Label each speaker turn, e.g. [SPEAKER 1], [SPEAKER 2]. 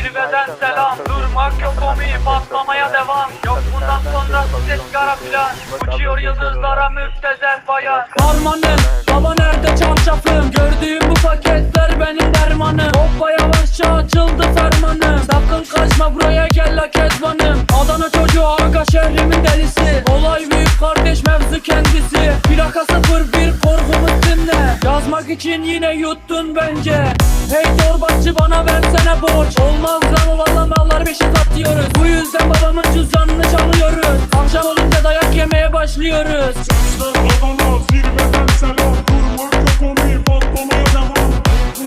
[SPEAKER 1] zirveden selam. Durmak yok komi, patlamaya devam. Yok bundan sonra ses kara plan. Uçuyor yıldızlara müptezel bayan.
[SPEAKER 2] Harmanım, baba nerede çarşafım? Gördüğüm bu paketler benim dermanım. Hoppa yavaşça açıldı fermanım. Sakın kaçma buraya gel la kezbanım. Adana çocuğu aga şehrimin delisi. Olay büyük kardeş mevzu kendisi. Plaka 01 korkumuz dinle. Yazmak için yine yuttun bence. Hey torbacı bana versene borç. Olmaz lan valla mallar beşik atıyoruz. Bu yüzden babamın cüzdanını çalıyoruz. Akşam olunca dayak yemeye başlıyoruz.
[SPEAKER 3] Sesler Adana zirveden selam. Durmak yok onu patlamaya